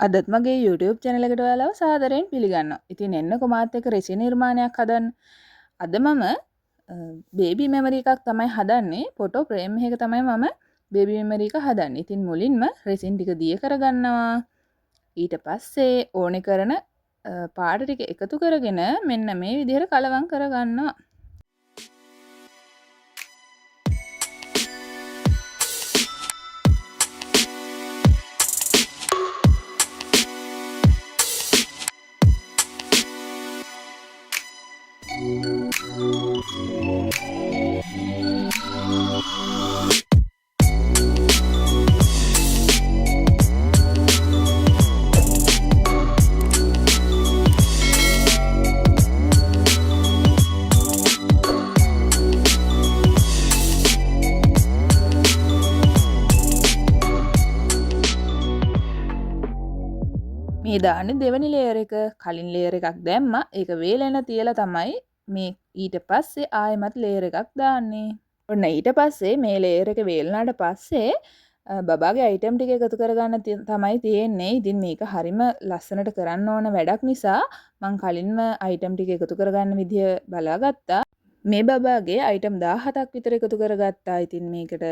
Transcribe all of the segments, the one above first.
අදත් මගේ YouTube channel එකට ඔයාලව සාදරයෙන් පිළිගන්නවා. ඉතින් එන්නකො මාත් එක්ක රෙසි නිර්මාණයක් හදන්න. අද මම බේබි මෙමරි එකක් තමයි හදන්නේ. ෆොටෝ ෆ්‍රේම් එකක තමයි මම බේබි මෙමරි එක හදන්නේ. ඉතින් මුලින්ම රෙසින් ටික දිය කරගන්නවා. ඊට පස්සේ ඕනේ කරන පාට ටික එකතු කරගෙන මෙන්න මේ විදිහට කලවම් කරගන්නවා. මේ දාන්නේ දෙවෙනි ලේයර් එක කලින් ලේයර් එකක් දැම්මා. ඒක වේලෙන තියලා තමයි මේ ඊට පස්සේ ආයෙමත් ලේයර් එකක් දාන්නේ. ඔන්න ඊට පස්සේ මේ ලේයර් එක වේලනාට පස්සේ බබාගේ අයිටම් ටික එකතු කරගන්න තමයි තියෙන්නේ. ඉතින් මේක හරිම ලස්සනට කරන්න ඕන වැඩක් නිසා මම කලින්ම අයිටම් ටික එකතු කරගන්න විදිය බලාගත්තා. මේ බබාගේ අයිටම් 17ක් විතර එකතු කරගත්තා. ඉතින් මේකට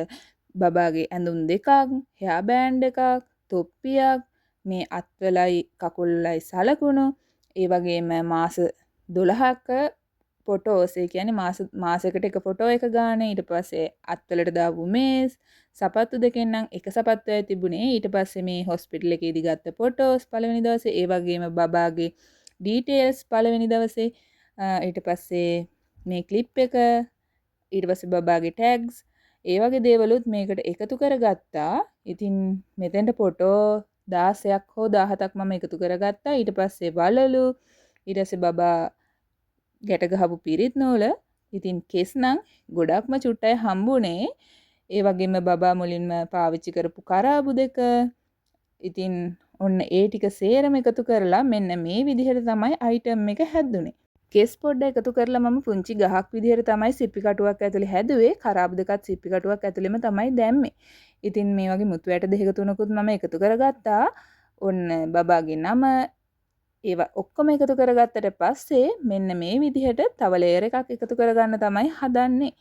බබාගේ ඇඳුම් දෙකක්, හෙයා බෑන්ඩ් එකක්, තොප්පියක්, මේ අත්වලයි කකුල්ලයි සලකුණු, ඒ වගේම මාස 12ක ෆොටෝස්, ඒ කියන්නේ මාසයකට එක ෆොටෝ එක ගන්න. ඊට පස්සේ අත්වලට දාපු මේස්, සපත්තු දෙකෙන් නම් එක සපත්තුවයි තිබුණේ. ඊට පස්සේ මේ හොස්පිටල් එකේදී ගත්ත ෆොටෝස් පළවෙනි දවසේ, ඒ වගේම බබාගේ ඩීටේල්ස් පළවෙනි දවසේ, ඊට පස්සේ මේ ක්ලිප් එක, ඊට පස්සේ බබාගේ ටැග්ස්, ඒ වගේ දේවලුත් මේකට එකතු කරගත්තා. ඉතින් මෙතෙන්ට ෆොටෝ 16ක් හෝ 17ක් මම එකතු කරගත්තා. ඊට පස්සේ වලලු, ඊට පස්සේ බබා ගැට ගහපු පිරිත් නූල. ඉතින් කෙස් නම් ගොඩක්ම චුට්ටයි හම්බුනේ. ඒ වගේම බබා මුලින්ම පාවිච්චි කරපු කරාබු දෙක. ඉතින් ඔන්න ඒ ටික සේරම එකතු කරලා මෙන්න මේ විදිහට තමයි අයිටම් එක හැදුනේ. කෙස් පොඩ්ඩ එකතු කරලා මම පුංචි ගහක් විදිහට තමයි සිප්පි කටුවක් ඇතුලේ හැදුවේ. කරාබු දෙකත් සිප්පි කටුවක් ඇතුලේම තමයි දැම්මේ. ඉතින් මේ වගේ මුතු ඇට දෙක තුනකුත් මම එකතු කරගත්තා. ඔන්න බබාගේ නම ඒවා ඔක්කොම එකතු කරගත්තට පස්සේ මෙන්න මේ විදිහට තව ලේයර් එකක් එකතු කරගන්න තමයි හදන්නේ.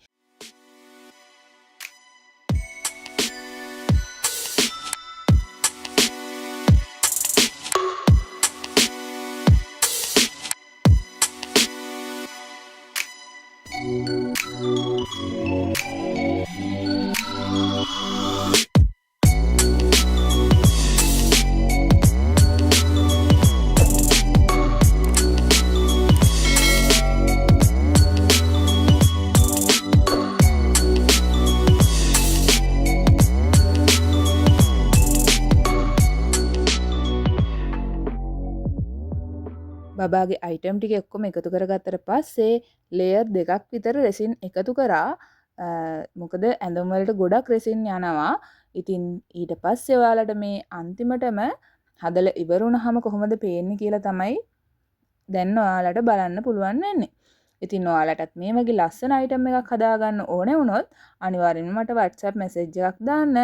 බබාගේ අයිටම් ටික ඔක්කොම එකතු කරගත්තට පස්සේ ලේයර් දෙකක් විතර රෙසින් එකතු කරා. මොකද ඇඳුම් වලට ගොඩක් රෙසින් යනවා. ඉතින් ඊට පස්සේ ඔයාලට මේ අන්තිමටම හදලා ඉවරුනහම කොහොමද පේන්නේ කියලා තමයි දැන් ඔයාලට බලන්න පුළුවන් වෙන්නේ. ඉතින් ඔයාලටත් මේ වගේ ලස්සන අයිටම් එකක් හදාගන්න ඕනේ වුණොත් අනිවාර්යෙන්ම මට WhatsApp message එකක් දාන්න.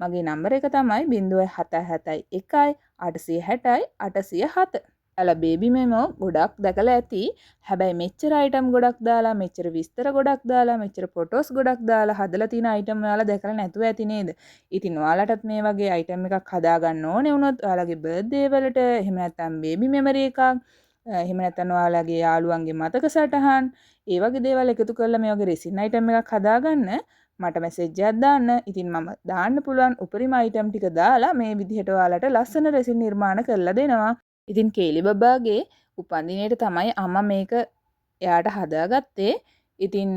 මගේ නම්බර එක තමයි 0771 860 807. අලා බේබි මෙමෝ ගොඩක් දැකලා ඇති. හැබැයි මෙච්චර අයිටම් ගොඩක් දාලා, මෙච්චර විස්තර ගොඩක් දාලා, මෙච්චර ෆොටෝස් ගොඩක් දාලා හදලා තියෙන අයිටම් ඔයාලා දැකලා නැතුව ඇති නේද? ඉතින් ඔයාලටත් මේ වගේ අයිටම් එකක් හදාගන්න ඕනේ වුණොත් ඔයාලගේ බර්ත්ඩේ වලට, එහෙම නැත්නම් බේබි මෙමරි එකක්, එහෙම නැත්නම් ඔයාලගේ යාළුවන්ගේ මතක සටහන්, ඒ වගේ දේවල් එකතු කරලා මේ වගේ රෙසින් අයිටම් එකක් හදාගන්න මට මැසේජ් එකක් දාන්න. ඉතින් මම දාන්න පුළුවන් උපරිම අයිටම් ටික දාලා මේ විදිහට ඔයාලට ලස්සන රෙසින් නිර්මාණ කරලා දෙනවා. ඉතින් කේලි බබාගේ උපන්දිනේට තමයි අම්මා මේක එයාට හදාගත්තේ. ඉතින්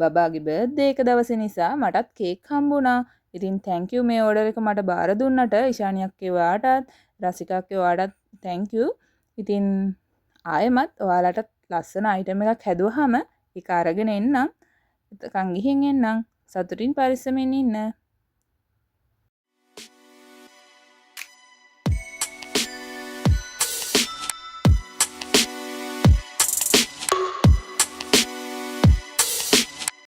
බබාගේ බර්ත්ඩේ එක දවසේ නිසා මටත් කේක් හම්බුණා. ඉතින් thank you මේ ඕඩර් එක මට බාර දුන්නට. ඉෂානියක් ඔයාටත්, රසිකාක් ඔයාටත් thank you. ඉතින් ආයෙමත් ඔයාලට ලස්සන අයිටම් එකක් හැදුවාම ඒක අරගෙන එන්නම්. එතකන් ගිහින් එන්නම්. සතුටින් පරිස්සමෙන් ඉන්න.